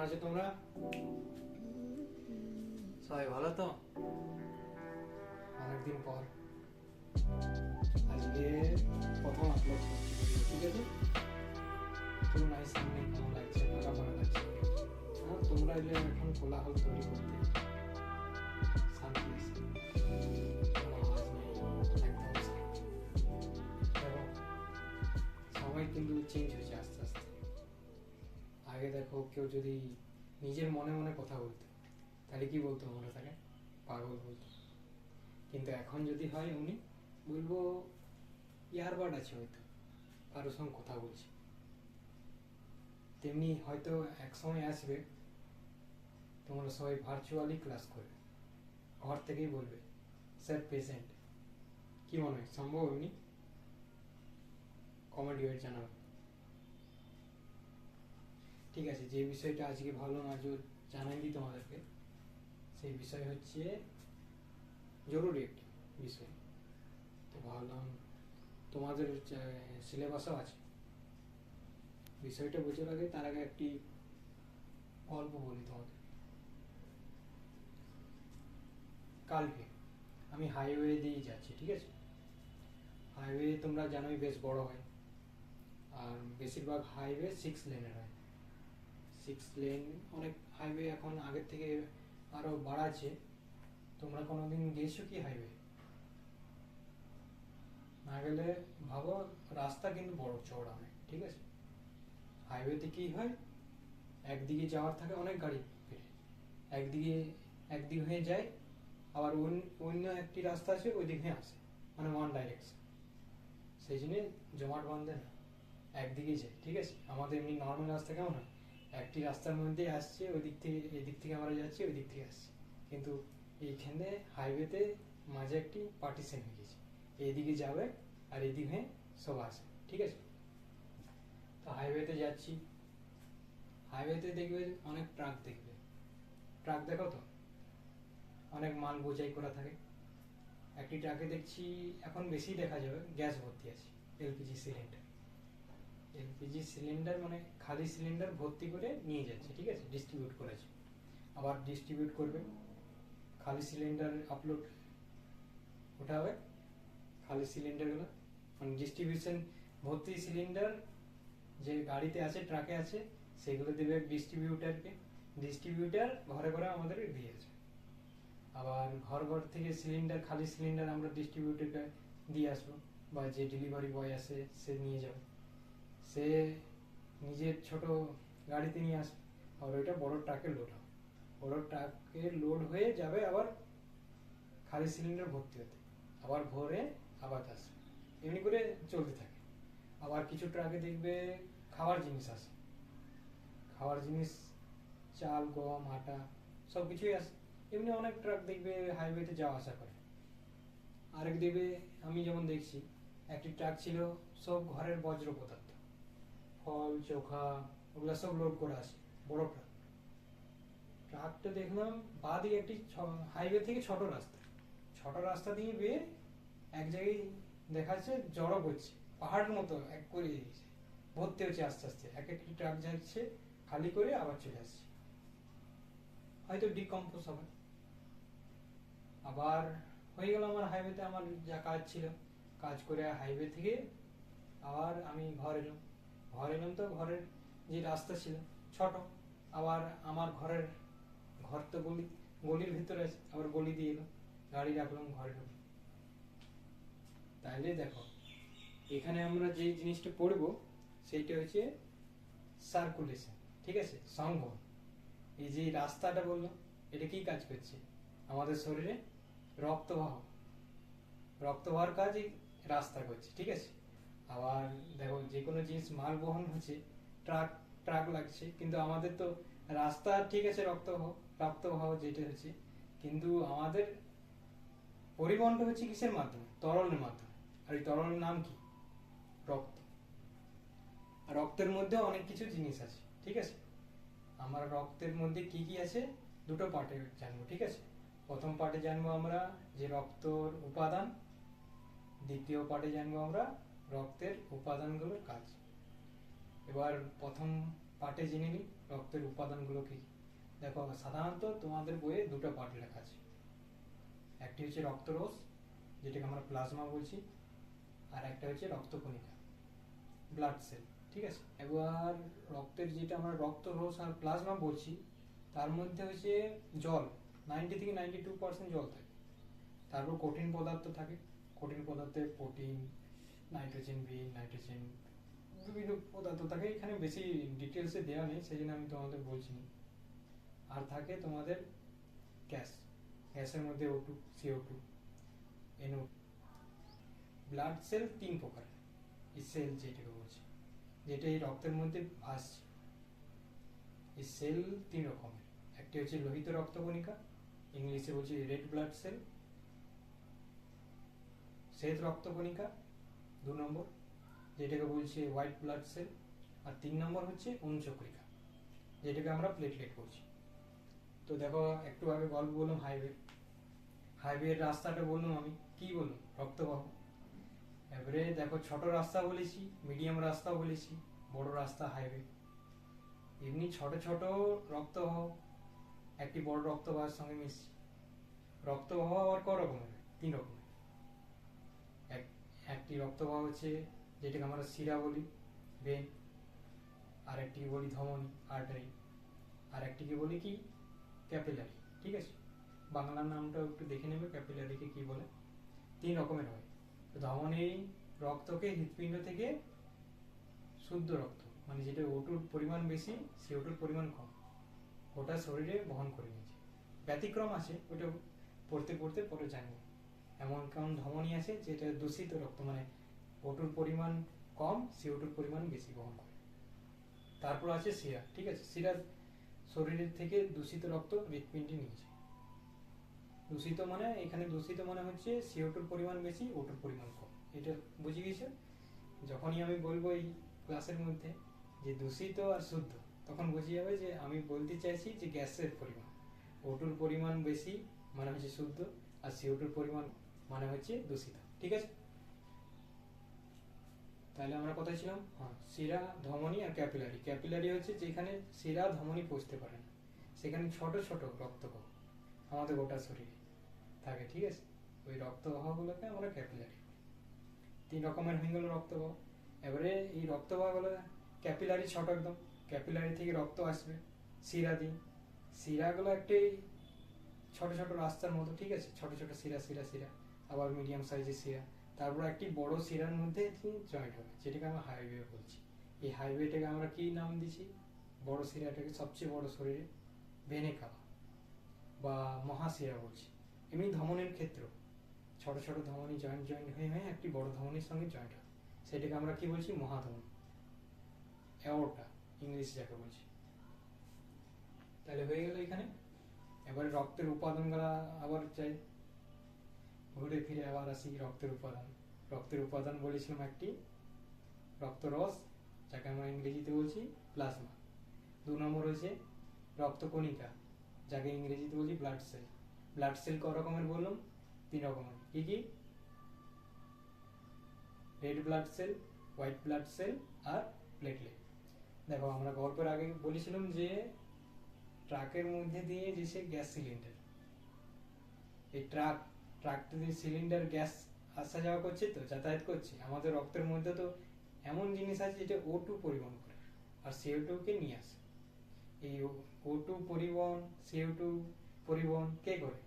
আছো তোমরা? সবাই ভালো তো? অনেকদিন পর আজকে প্রথম আপলোড করছি, ঠিক আছে? খুব নাইস, সামনে কেমন লাগছে, ফাঁকা ফাঁকা লাগছে। হ্যাঁ, তোমরা এলে এখন কোলাহল তৈরি করতে শান্তি আছে, কোনো আওয়াজ নেই, একদম শান্ত। দেখো, সবাই কিন্তু চেঞ্জ হয়েছে আস্তে আস্তে। আগে দেখো, কেউ যদি নিজের মনে মনে কথা বলতো তাহলে কি বলতো আমরা তাকে? পাগল বলতো। কিন্তু এখন যদি হয় উনি বলবো ইয়ারবাড আছে, হয়তো কারোর সঙ্গে কথা বলছি। তেমনি হয়তো এক সময় আসবে তোমরা সবাই ভার্চুয়ালি ক্লাস করবে, ঘর থেকেই বলবে স্যার প্রেজেন্ট। কি মনে হয়, সম্ভব এমনি? কমেডি ওয়েট জানাবে। ঠিক আছে, যে বিষয়টা আজকে ভালো নজর জানাই দিই তোমাদেরকে, সেই বিষয় হচ্ছে জরুরি একটি বিষয়। তো ভাবলাম তোমাদের সিলেবাসও আছে, বিষয়টা বোঝার আগে তার আগে একটি গল্প বলি তোমাদের। কালকে আমি হাইওয়ে দিয়ে যাচ্ছি, ঠিক আছে? হাইওয়ে তোমরা জানোই বেশ বড় হয়, আর বেশিরভাগ হাইওয়ে 6 লেনের হয়। 6 লেন, অনেক হাইওয়ে এখন আগের থেকে আরও বাড়াচ্ছে। তোমরা কোনোদিন গিয়েছো কি হাইওয়ে? না গেলে ভাবো, রাস্তা কিন্তু বড় চওড়া অনেক, ঠিক আছে? হাইওয়েতে কি হয়, একদিকে যাওয়ার থাকে অনেক গাড়ি বেড়ে, একদিকে একদিক হয়ে যায়, আবার অন্য একটি রাস্তা আছে ওই দিক হয়ে আসে, মানে ওয়ান ডাইরেকশন। সেই জন্য জমাট বাঁধে না, একদিকেই যায়, ঠিক আছে? আমাদের এমনি নর্মাল রাস্তা কেমন হয়, একটি রাস্তার মধ্যে আসছে, ওই দিক থেকে এদিক থেকে আমরা যাচ্ছি, ওই দিক থেকে আসছি। কিন্তু এইখানে হাইওয়েতে মাঝে একটি পার্টিশন হয়ে গেছে, এইদিকে যাবে আর এদিক হয়ে সব আসে, ঠিক আছে? তো হাইওয়েতে যাচ্ছি, হাইওয়েতে দেখবে অনেক ট্রাক, দেখবে ট্রাক, দেখো তো অনেক মাল বোঝাই করা থাকে। একটি ট্রাকে দেখছি এখন বেশি দেখা যাবে গ্যাস ভর্তি আছে, এলপিজি সিলিন্ডার। এলপিজি সিলিন্ডার মানে খালি সিলিন্ডার ভর্তি করে নিয়ে যাচ্ছে, ঠিক আছে? ডিস্ট্রিবিউট করেছে, আবার ডিস্ট্রিবিউট করবে। খালি সিলিন্ডার আপলোড ওঠা হবে, খালি সিলিন্ডারগুলো মানে ডিস্ট্রিবিউশন। ভর্তি সিলিন্ডার যে গাড়িতে আছে, ট্রাকে আছে, সেগুলো দেবে ডিস্ট্রিবিউটারকে, ডিস্ট্রিবিউটার ঘরে ঘরে আমাদের দিয়েছে। আবার ঘর ঘর থেকে সিলিন্ডার, খালি সিলিন্ডার আমরা ডিস্ট্রিবিউটারকে দিয়ে আসবো, বা যে ডেলিভারি বয় আসে সে নিয়ে যাবে, সে নিজের ছোট গাড়িতে নিয়ে আসবে, আর ওইটা বড় ট্রাকে লোড হবে। বড় ট্রাকে লোড হয়ে যাবে আবার খালি সিলিন্ডার ভর্তি হতে, আবার ভরে আবার আসবে, এমনি করে চলতে থাকে। আবার কিছু ট্রাকে দেখবে খাওয়ার জিনিস আসে, খাওয়ার জিনিস চাল, গম, আটা সব কিছুই আসে। এমনি অনেক ট্রাক দেখবে হাইওয়েতে যাওয়া আসা করে। আরেক দেখবে, আমি যেমন দেখছি, একটি ট্রাক ছিল সব ঘরের বজ্র পদার্থ, ফল, চোখা, ওগুলো সব লোড করে আসে, বড় ট্রাক। ট্রাকটা দেখলাম বাদিকে একটি হাইওয়ে থেকে ছোট রাস্তা দিয়ে বেয়ে এক জায়গায় দেখাচ্ছে জড়ো করছে, পাহাড়ের মতো এক করে দিয়েছে, ভর্তি হচ্ছে আস্তে আস্তে। এক একটি ট্রাক যাচ্ছে, খালি করে আবার চলে আসছে, হয়তো ডিকম্পোজ হবে। আবার হয়ে গেল আমার হাইওয়েতে আমার যা কাজ ছিল, কাজ করে হাইওয়ে থেকে আবার আমি ঘর এলাম। তো ঘরের যে রাস্তা ছিল ছোট, আবার আমার ঘর তো গলির ভিতরে আছে, আবার গলি দিয়ে এলো, গাড়ি রাখলাম, ঘরে ঢুকলাম। তাইলে দেখো, এখানে আমরা যে জিনিসটা পড়বো সেইটা হচ্ছে সার্কুলেশন, ঠিক আছে? সংঘ। এই যে রাস্তাটা বললাম, এটা কি কাজ করছে আমাদের শরীরে? রক্তবাহ, রক্তবাহর কাজ এই রাস্তা করছে, ঠিক আছে? আবার দেখো, যে কোনো জিনিস মাল বহন হচ্ছে, ট্রাক ট্রাক লাগছে, কিন্তু আমাদের তো রাস্তা, ঠিক আছে, রক্তবাহ যেটা হচ্ছে, কিন্তু আমাদের পরিবহনটা হচ্ছে কিসের মাধ্যমে? তরলের মাধ্যমে। আর এই তরলের নাম কি? রক্ত। আর রক্তের মধ্যে অনেক কিছু জিনিস আছে, ঠিক আছে? আমার রক্তের মধ্যে কি কি আছে দুটো পার্টে জানবো, ঠিক আছে? প্রথম পার্টে জানবো আমরা যে রক্তর উপাদান, দ্বিতীয় পার্টে জানবো আমরা রক্তের উপাদানগুলোর কাজ। এবার প্রথম পার্টে জেনে নিই রক্তের উপাদানগুলো কি। দেখো সাধারণত তোমাদের বইয়ে দুটো পার্ট লেখা আছে, একটি হচ্ছে রক্তরস যেটাকে আমরা প্লাজমা বলছি, আর একটা হচ্ছে রক্তকণিকা ব্লাড সেল। ঠিক আছে, এবার রক্তের যেটা আমরা রক্তরস আর প্লাজমা বলছি তার মধ্যে হচ্ছে জল 90 থেকে 92% জল থাকে, তারপর কঠিন পদার্থ থাকে, কঠিন পদার্থে প্রোটিন, নাইট্রোজেন বি, নাইট্রোজেন, বিভিন্ন পদার্থ থাকে, এখানে বেশি ডিটেলসে দেওয়া নেই সেই জন্য আমি তোমাদের বলছি না। আর থাকে তোমাদের গ্যাস, গ্যাসের মধ্যে O2, CO2, NO। Blood cell 3 প্রকার, এই সেল যেটাকে বলছি, যেটা এই রক্তের মধ্যে ভাসছে, এই সেল 3 রকমের। একটি হচ্ছে লোহিত রক্তকণিকা, ইংলিশে বলছি রেড ব্লাড সেল, শ্বেত রক্তকণিকা 2 নম্বর, যেটাকে বলছি হোয়াইট ব্লাড সেল, আর 3 নম্বর হচ্ছে অনুচক্রিকা, যেটাকে আমরা প্লেটলেট বলছি। তো দেখো একটু আগে গল্প বললাম হাইওয়ের রাস্তাটা বললাম, আমি কি বললাম, রক্তবাহ। এবারে দেখো ছোট রাস্তা বলেছি, মিডিয়াম রাস্তা বলেছি, বড় রাস্তা হাইওয়ে। এমনি ছোট ছোট রক্তবাহ একটি বড় রক্তবাহের সঙ্গে মিশছে। রক্তবাহ আবার ক রকমের? 3 রকমের। একটি রক্তবাহ হচ্ছে যেটাকে আমরা শিরা বলি, ভেন, আর একটিকে বলি ধমনী, আর্টারি, আর একটিকে বলি কি ক্যাপিলারি। ঠিক আছে, বাংলা নামটা একটু দেখে নেবে, ক্যাপিলারিকে কি বলে। 3 রকমের হয়। ধমনী রক্তকে হৃৎপিণ্ড থেকে শুদ্ধ রক্ত, মানে যেটা O2 পরিমাণ বেশি, CO2 পরিমাণ কম, ওটা শরীরে বহন করে নিয়েছে। ব্যতিক্রম আছে, ওটা পড়তে পড়তে পরে জানবো। এমন কেমন ধমনী আছে যেটা দূষিত রক্ত, মানে O2 পরিমাণ কম, CO2 পরিমাণ বেশি বহন করে। তারপর আছে শিরা। ঠিক আছে, শিরা শরীরের থেকে দূষিত রক্ত হৃৎপিণ্ডে নিয়েছে। দূষিত মানে এখানে দূষিত মানে হচ্ছে CO2 পরিমাণ বেশি, O2 পরিমাণ কম, এটা বুঝে গেছো? যখনই আমি বলবো এই ক্লাসের মধ্যে যে দূষিত আর শুদ্ধ, তখন বুঝে যাবে যে আমি বলতে চাইছি যে গ্যাসের পরিমাণ, O2 পরিমাণ বেশি মানে হচ্ছে শুদ্ধ, আর CO2 পরিমাণ মানে হচ্ছে দূষিত। ঠিক আছে, তাহলে আমরা কোথায় ছিলাম? হ্যাঁ, শিরা, ধমনী আর ক্যাপিলারি। ক্যাপিলারি হচ্ছে যেখানে শিরা ধমনী পৌঁছতে পারে না, সেখানে ছোট ছোট রক্তবাহ আমাদের গোটা শরীরে থাকে। ঠিক আছে, ওই রক্তবাহগুলোকে আমরা ক্যাপিলারি। 3 রকমের হয়ে গেল রক্তবাহ। এবারে এই রক্তবাহগুলো ক্যাপিলারি ছোট একদম, ক্যাপিলারি থেকে রক্ত আসবে শিরা দিয়ে, শিরাগুলো একটি ছোট ছোট রাস্তার মতো। ঠিক আছে, ছোট ছোট শিরা শিরা শিরা, আবার মিডিয়াম সাইজের শিরা, তারপর একটি বড় শিরার মধ্যে জয়েন্ট হবে, যেটাকে আমরা হাইওয়ে বলছি। এই হাইওয়েটাকে আমরা কি নাম দিছি? বড় শিরাটাকে সবচেয়ে বড় শরীরে ভেনে কাভা বা মহাশিরা বলছি। এমনি ধমনের ক্ষেত্র ছোট ছোট ধমনী জয়েন্ট জয়েন্ট হয়ে হয়ে একটি বড় ধমনীর সঙ্গে জয়েন্ট হবে, সেটাকে আমরা কি বলছি? মহাধমনী, অ্যাওর্টা ইংলিশ যাকে বলছি। তাহলে হয়ে গেল এখানে। এবারে রক্তের উপাদানগুলো আবার চাই, ঘুরে ফিরে আবার আসি রক্তের উপাদান। রক্তের উপাদান বলেছিলাম একটি রক্তরস, যাকে আমরা ইংরেজিতে বলছি প্লাজমা। 2 নম্বর হচ্ছে রক্তকণিকা, যাকে ইংরেজিতে বলছি ব্লাড সেল। ব্লাড সেল ক রকমের বললাম? 3 রকমের। কি কি? Red blood cell, white blood cell আর প্লেটলেট। দেখো আমরা গল্পের আগে বলেছিলাম যে ট্রাকের মধ্যে দিয়ে যে গ্যাস সিলিন্ডার, এই ট্রাকটা দিয়ে সিলিন্ডার গ্যাস আসা যাওয়া করছে, তো যাতায়াত করছে। আমাদের রক্তের মধ্যে তো এমন জিনিস আছে যেটা O2 পরিবহন করে আর CO2 কে নিয়ে আসে। এই O2 পরিবহন, CO2 পরিবহন কে করে?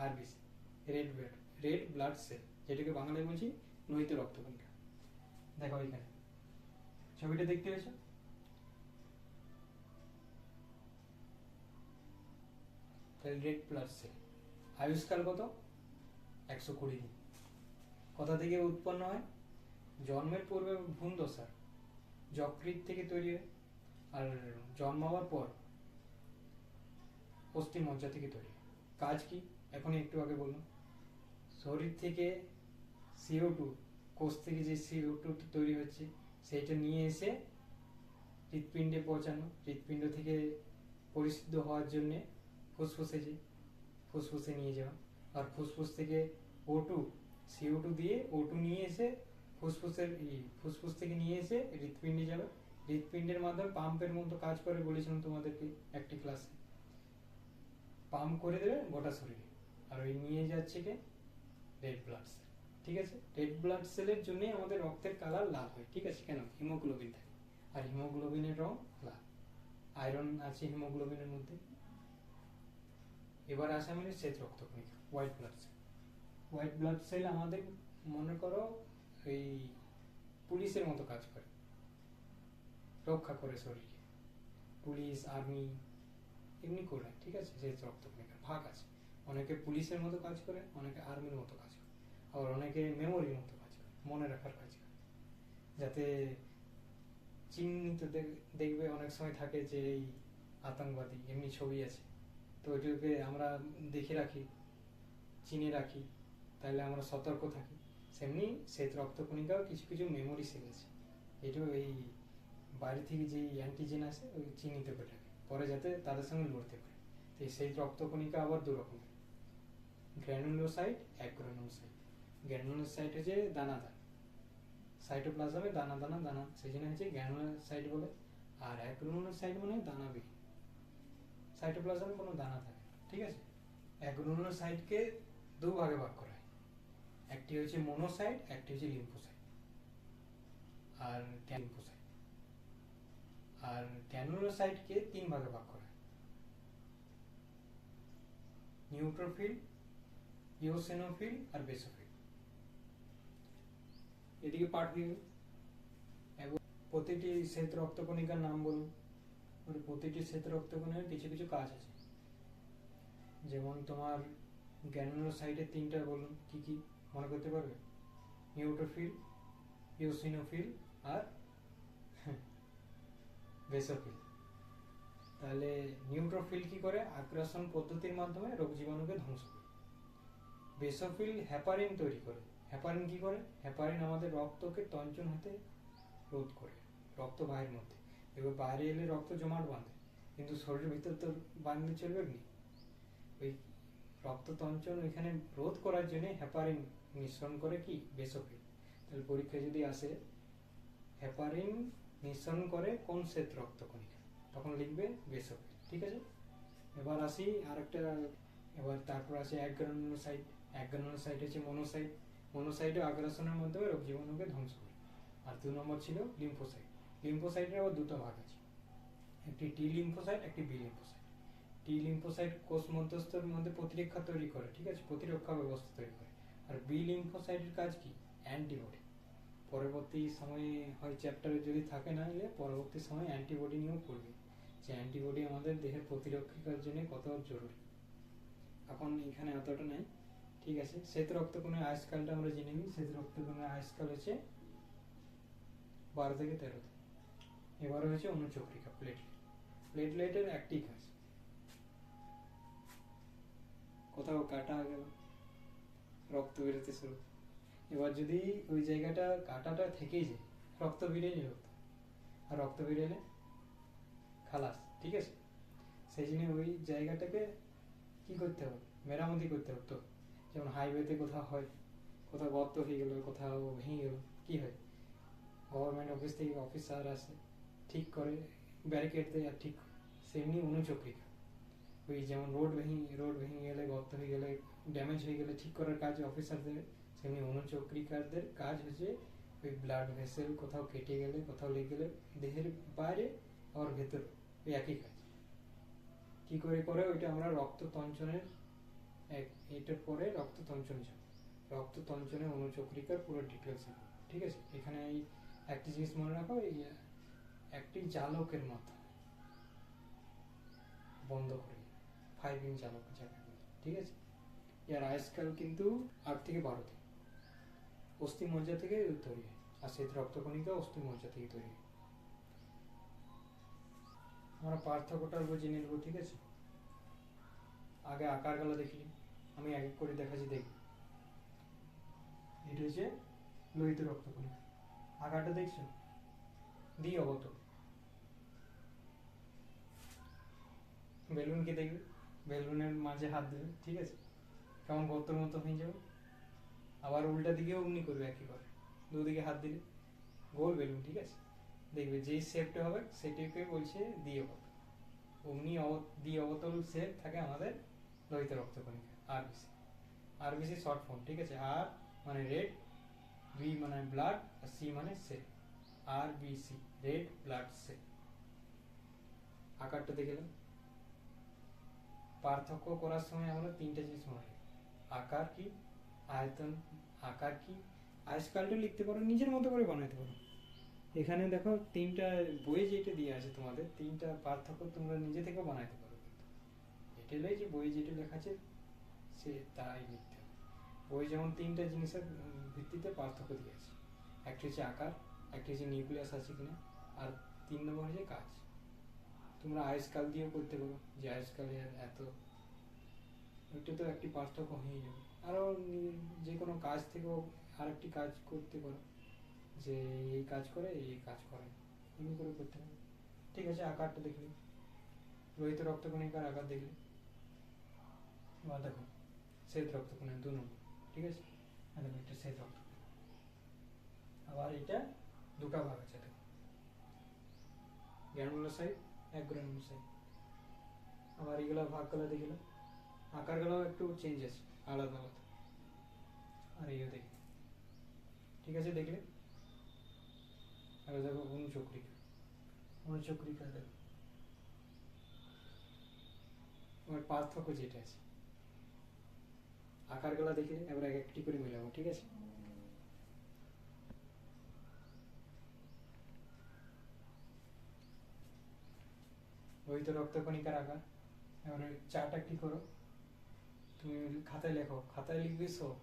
আরবিসি, রেড ব্লাড সেল, যেটাকে বাংলায় বলছি লোহিত রক্তকণিকা। দেখো এখানে ছবিটা দেখতে পেয়েছো? তাহলে রেড ব্লাড সেল আয়ুষ্কাল কত? 120 দিন। কোথা থেকে উৎপন্ন হয়? জন্মের পূর্বে ভ্রূণদশা যকৃৎ থেকে তৈরি হয়, আর জন্মাবার পর অস্থিমজ্জা থেকে তৈরি হয়। কাজ কি? এখনই একটু আগে বললাম, শরীর থেকে CO2, কোষ থেকে যে CO2 তৈরি হচ্ছে সেইটা নিয়ে এসে হৃৎপিণ্ডে পৌঁছানো, হৃৎপিণ্ড থেকে পরিশুদ্ধ হওয়ার জন্যে ফুসফুসে নিয়ে যাওয়া, আর ফুসফুস থেকে O2 CO2 দিয়ে O2 নিয়ে এসে ফুসফুস থেকে নিয়ে এসে হৃৎপিণ্ডে যাবে, হৃৎপিণ্ডের মাধ্যমে পাম্পের মতো কাজ করে বলেছিলাম তোমাদেরকে একটি ক্লাসে। পাম্প করে দেবে গোটা শরীরে, আর ওই নিয়ে যাচ্ছে কে রেড ব্লাড সেল। ঠিক আছে, রেড ব্লাড সেলের জন্যই আমাদের রক্তের কালার লাল হয়। ঠিক আছে, কেন? হিমোগ্লোবিন থাকে, আর হিমোগ্লোবিনের রং লাল। আয়রন আছে হিমোগ্লোবিনের মধ্যে। এবার আসে আমাদের শ্বেত রক্তকণিকা, white blood cell. White blood cell আমাদের মনে করো এই পুলিশের মতো কাজ করে, রক্ষা করে শরীরকে। পুলিশ, আর্মি এমনি করে। ঠিক আছে, শ্বেত রক্তকণিকার ভাগ আছে, অনেকে পুলিশের মতো কাজ করে, অনেকে আর্মির মতো কাজ করে, আবার অনেকে মেমোরির মতো কাজ করে, মনে রাখার কাজ করে। যাতে চিহ্নিত দেখবে অনেক সময় থাকে যে এই আতঙ্কবাদী এমনি ছবি আছে, তো ওইটাকে আমরা দেখে রাখি, চিনে রাখি, তাহলে আমরা সতর্ক থাকি। সেমনি শ্বেত রক্তকণিকাও কিছু কিছু মেমোরি সেল আছে, এটাও এই বাইরে থেকে যে অ্যান্টিজেন আছে ওই চিহ্নিত করে রাখে, পরে যাতে তাদের সঙ্গে লড়তে পারে। তো এই শ্বেত রক্তকণিকা আবার দু রকমের, গ্র্যানুলোসাইট, অ্যাগ্রানুলোসাইট। গ্র্যানুলোসাইট হচ্ছে দানাদার, সাইটোপ্লাজমে দানা দানা দানা, সেই জন্য হচ্ছে গ্র্যানুলোসাইট বলে। আর অ্যাগ্রানুলোসাইট মানে দানাবিহীন, সাইটোপ্লাজমে কোনো দানা থাকে না। ঠিক আছে, অ্যাগ্রানুলোসাইটকে দু ভাগে ভাগ করা হয়, একটি হচ্ছে মোনোসাইট, একটি হচ্ছে লিম্ফোসাইট। আর লিম্ফোসাইট আর গ্র্যানুলোসাইটকে তিন ভাগে ভাগ করা হয়, নিউট্রোফিল, ইওসিনোফিল আর বেসোফিল। এদিকে পাঠ হয়ে গেল। এবং প্রতিটি শ্বেত রক্তকণিকার নাম বলুন। প্রতিটি শ্বেত রক্তকণিকার কিছু কিছু কাজ আছে, যেমন তোমার গ্র্যানুলোসাইটের তিনটা বলুন, কি কি মনে করতে পারবে? নিউট্রোফিল, ইওসিনোফিল আর বেসোফিল। তাহলে নিউট্রোফিল কি করে? আগ্রাসন পদ্ধতির মাধ্যমে রোগ জীবাণুকে ধ্বংস করে। বেসোফিল হেপারিন তৈরি করে। হেপারিন কি করে? হেপারিন আমাদের রক্তকে তঞ্চন হতে রোধ করে, রক্ত বাইরের মধ্যে। এবার বাইরে এলে রক্ত জমাট বাঁধে, কিন্তু শরীরের ভিতর তো বাঁধলে চলবে না। ওই রক্ত তঞ্চন এখানে রোধ করার জন্য হেপারিন মিশ্রণ করে কি বেসোফিল। তাহলে পরীক্ষা যদি আসে হেপারিন মিশ্রণ করে কোন শ্বেত রক্তকণিকা, তখন লিখবে বেসোফিল। ঠিক আছে, এবার আসি আরেকটা। এবার তারপর আসে অ্যাগ্রানুলোসাইট। অ্যাগ্রানুলোসাইট হচ্ছে মোনোসাইট। মোনোসাইটও আগ্রাসনের মাধ্যমে রোগ জীবাণুকে ধ্বংস করে। আর 2 নম্বর ছিল লিম্ফোসাইট। লিম্ফোসাইটের আবার দুটো ভাগ আছে, একটি টি লিম্ফোসাইট, একটি বি লিম্ফোসাইট। টি লিম্ফোসাইট কোষ মধ্যস্থের মধ্যে প্রতিরক্ষা তৈরি করে। ঠিক আছে, প্রতিরক্ষা ব্যবস্থা তৈরি করে। আর বি লিম্ফোসাইটের কাজ কি? অ্যান্টিবডি। পরবর্তী সময়ে হয় চ্যাপ্টারে যদি থাকে, না হলে পরবর্তী সময় অ্যান্টিবডি নিয়েও পড়বে, যে অ্যান্টিবডি আমাদের দেহের প্রতিরক্ষার জন্য কত জরুরি। এখন এখানে এতটা নাই। ঠিক আছে, শ্বেত রক্তকণের আয়ুষ্কালটা আমরা জেনে নিই। শ্বেত রক্তকণের আয়ুষ্কাল হচ্ছে 12 থেকে 13 দিন। এবারে হচ্ছে অনুচক্রিকা, প্লেটলেট। প্লেটলেটের একটি কাজ, কোথাও কাটা গেল, রক্ত বেরোতে শুরু। এবার যদি ওই জায়গাটা কাটাটা থেকেই যায়, রক্ত বেরিয়ে যায়, আর রক্ত বেরিয়ে খালাস। ঠিক আছে, সেই জন্য ওই জায়গাটাকে কি করতে হবে? মেরামতি করতে হবে। তো যেমন হাইওয়েতে কোথাও হয়, কোথাও গর্ত হয়ে গেল, কোথাও ভেঙে গেল, কি হয়? গভর্নমেন্ট অফিস থেকে অফিসার আসে, ঠিক করে, ব্যারিকেড দেয় আর ঠিক করে। সেমনি অনুচক্রিকা, ওই যেমন রোড ভেঙে গেলে, গর্ত হয়ে গেলে, ড্যামেজ হয়ে গেলে ঠিক করার কাজ অফিসারদের, সেমনি অনুচক্রিকারদের কাজ হচ্ছে ওই ব্লাড ভেসেল কোথাও কেটে গেলে, কোথাও লেগে গেলে, দেহের বাইরে আর ভেতরে ওই একই কাজ। কি করে করে ওইটা আমরা রক্ত তঞ্চনের এটার পরে রক্ত তঞ্চন যাব। রক্ত তঞ্চনের অনুচক্রিকার পুরো ডিটেলস। ঠিক আছে, এখানে এই একটি জিনিস মনে রাখো, এই একটি জালকের মাধ্যমে বন্ধ করে, 5 ইঞ্চ জালক যাকে বলে। ঠিক আছে, এর আয়ুষ্কাল কিন্তু 8 থেকে 12 দিন। অস্থি মজ্জা থেকে তৈরি হয়, আর শ্বেত রক্তকণিকা অস্থি মজ্জা থেকে তৈরি হয়। আমরা পার্থক্যটা জেনে নেবো। ঠিক আছে, আগে আকারগুলো দেখি, আমি এক এক করে দেখাচ্ছি, দেখি। এটা হচ্ছে লোহিত রক্তকণিকা, আকারটা দেখছো? দিই অবত বেলুনকে দেখবে, বেলুনের মাঝে হাত দেবে। ঠিক আছে, কেমন গর্তর মতো হয়ে যাবে। আবার উল্টা দিকেও অমনি করবে, একই করে দুদিকে হাত দিলে গোল বেলুন। ঠিক আছে, দেখবে যেই শেপটা হবে সেটিকে বলছে দ্বি অবতল। অমনি দ্বি অবতল শেপ থাকে আমাদের লোহিত রক্তকণিকা আরবিসি। আরবিসি শর্ট ফর্ম, ঠিক আছে। আর মানে রেড, বি মানে ব্লাড, আর সি মানে cell. RBC, red blood cell. আকারটা দেখে নাও। পার্থক্য করার সময় আমরা তিনটা জিনিস মনে রাখি। আকার কি, আয়তন, আকার কি, আয়স্কালটা লিখতে পারো, নিজের মতো করে বানাতে পারো। এখানে দেখো তিনটা বইয়ে যেটা দিয়ে আছে তোমাদের, তিনটা পার্থক্য তোমরা নিজে থেকেও বানাতে পারো। এটা নয় যে বইয়ে যেটা লেখা আছে সে তাই লিখতে হবে। বই যেমন তিনটা জিনিসের ভিত্তিতে পার্থক্য দিয়েছে। একটা হচ্ছে আকার, একটা হচ্ছে নিউক্লিয়াস আছে কিনা, আর 3 নম্বর হচ্ছে কাজ। তোমরা আয়স্কাল দিয়েও করতে পারো, যে আয়স্কালের এত, ওইটা তো একটি পার্থক্য হয়ে যাবে। আরও যে কোনো কাজ থেকেও আরেকটি কাজ করতে পারো, যে এই কাজ করে এই কাজ করে, এমনি করে করতে পারো। ঠিক আছে, আকারটা দেখলে, লোহিত রক্তকণিকার আকার দেখলে। বা দেখো শ্বেত রক্তকণিকা 2 নম্বর, ঠিক আছে। দেখো এটা শ্বেত রক্তকণিকা। আবার এটা দুটো ভাগ আছে, দেখো গ্রানুলোসাইট, এক গ্রানুলোসাইট। আবার এগুলো ভাগগুলো দেখলো, আকারগুলো একটু চেঞ্জ আছে, আলাদা আলাদা। আর এইও দেখি, ঠিক আছে দেখলে। আর দেখো অনুচক্রিকা, অনুচক্রিকা দেখো আমার পার্থক্য যেটা আছে। আকারগুলো দেখলে এবার এক একটি করে মিলাবো, ঠিক আছে। লোহিত রক্তকণিকার আকার, এবারে চারটা কি করো, তুমি খাতায় লেখো, খাতায় লিখবে সব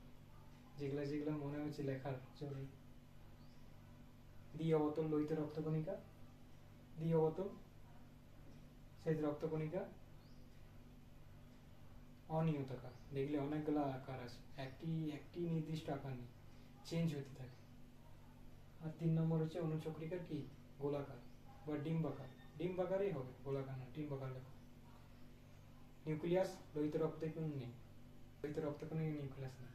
যেগুলো যেগুলো মনে হচ্ছে লেখার জরুরি। দ্বি অবতল লোহিত রক্তকণিকা, দ্বি অবতল শ্বেত রক্তকণিকা, অনিয়তাকার। দেখলে অনেকগুলো আকার আছে, একটি একটি নির্দিষ্ট আকার নেই, চেঞ্জ হতে থাকে। আর 3 নম্বর হচ্ছে অনুচক্রিকার কি, গোলাকার বা ডিম্বাকার। ডিম্বাকারই হবে, গোলাকার না, ডিম্বাকার লেখো। নিউক্লিয়াস লোহিত রক্তকণিকা নেই, লোহিত রক্তকণিকা নিউক্লিয়াস নেই।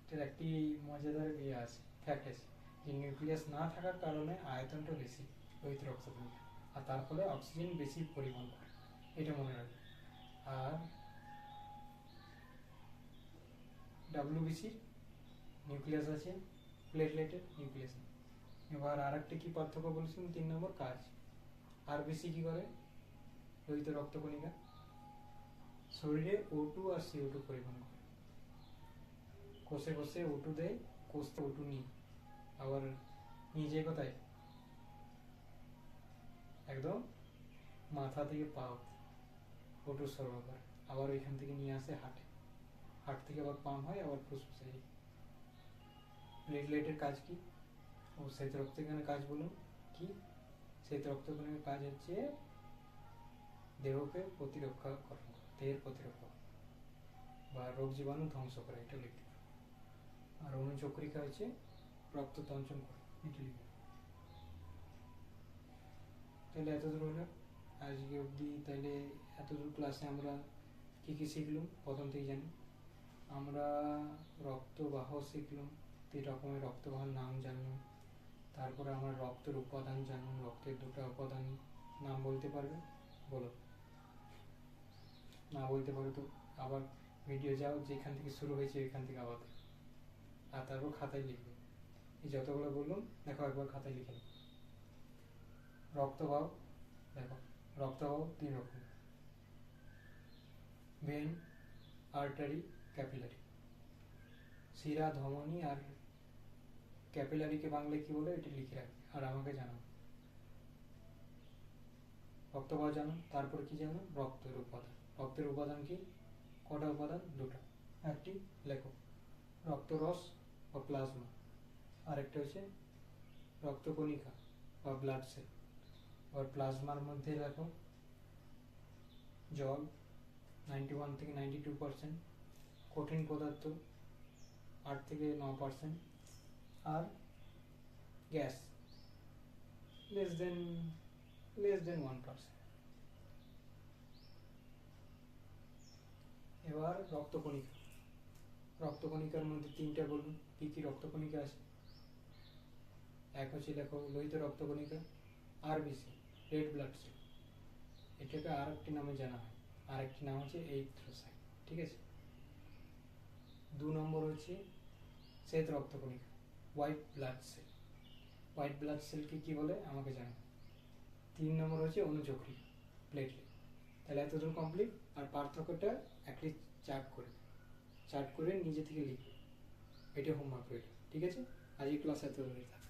এটার একটি মজাদার ইয়ে আছে, ফ্যাক্ট আছে, যে নিউক্লিয়াস না থাকার কারণে আয়তনটা বেশি লোহিত রক্তকণিকা, আর তার ফলে অক্সিজেন বেশি পরিমাণ করে, এটা মনে রাখবে। আর ডাব্লিউবিসি নিউক্লিয়াস আছে, প্লেটলেটের নিউক্লিয়াস নেই। এবার আর একটা কি পার্থক্য বলেছিলাম, 3 নম্বর কাজ। আরবিসি কি করে, লোহিত রক্তকণিকা শরীরে O2 আর CO2 পরিমাণ করে, কোষে কোষে O2 দেয়, কোষ থেকে O2 নিই, আবার নিজে কোথায়, একদম মাথা থেকে পা O2 সরবরাহ করে, আবার ওইখান থেকে নিয়ে আসে হার্টে, হার্ট থেকে আবার পাম্প হয়, আবার ফুসফুসে যায়। প্লেটলেটের কাজ কি, ও শ্বেত রক্তকণিকার কাজ বলুন কি, শ্বেত রক্তকণিকার কাজ হচ্ছে দেহকে প্রতিরক্ষা করা, দেহের প্রতিরক্ষা বা রোগ জীবাণু ধ্বংস করা, এটা লিখতে পারো। আর অনুচক্রিকা হচ্ছে রক্ত তঞ্চন করে, এটা লিখবে। তাহলে এতদূর হলো আজকে অবধি। তাহলে এতদূর ক্লাসে আমরা কি কি শিখলাম প্রথম থেকে জানি। আমরা রক্তবাহ শিখলাম, 3 রকমের রক্তবাহর নাম জানলাম। তারপরে আমরা রক্তের উপাদান জানলাম, রক্তের 2টা উপাদান নাম বলতে পারবে, বলো। না বলতে পারো তো আবার ভিডিও যাও, যেখান থেকে শুরু হয়েছে ওইখান থেকে আবার দেখো। আর তারপর খাতায় লিখবে, এই যতগুলো বললাম দেখো একবার খাতায় লিখে নাও। রক্তবাহ দেখো, রক্তবাহ 3 রকম, ভেন, আর্টারি, ক্যাপিলারি। শিরা, ধমনী আর ক্যাপিলারিকে বাংলায় কি বলে এটা লিখে রাখবে আর আমাকে জানাও। রক্তবাহ জানো, তারপর কি জানো, রক্তের উপাদান। রক্তের উপাদান কি, কটা উপাদান, 2টা। একটি লেখো রক্তরস বা প্লাজমা, আরেকটা হচ্ছে রক্তকণিকা বা ব্লাড সেল। আর প্লাজমার মধ্যে লেখো জল 91 থেকে 92%, কঠিন পদার্থ 8 থেকে 9%, আর গ্যাস less than 1%। এবার রক্তকণিকা, রক্তকণিকার মধ্যে 3টা বলুন কি কি রক্তকণিকা আছে। এক হচ্ছে লেখো লোহিত রক্তকণিকা, আরবিসি, রেড ব্লাড সেল, এটাকে আর একটি নামে জানা হয়, আর একটি নাম হচ্ছে এরিথ্রোসাইট। ঠিক আছে। 2 নম্বর হচ্ছে শ্বেত রক্তকণিকা, white blood cell. White blood সেলকে কি বলে আমাকে জানাও। 3 নম্বর হচ্ছে অনুচক্রিকা, প্লেটলেট। তাহলে এতদূর কমপ্লিট। আর পার্থক্যটা একটি চার্ট করে নিজে থেকে লিখবে, এটা হোমওয়ার্ক রইল। ঠিক আছে, আজকের ক্লাস এতদূরই থাক।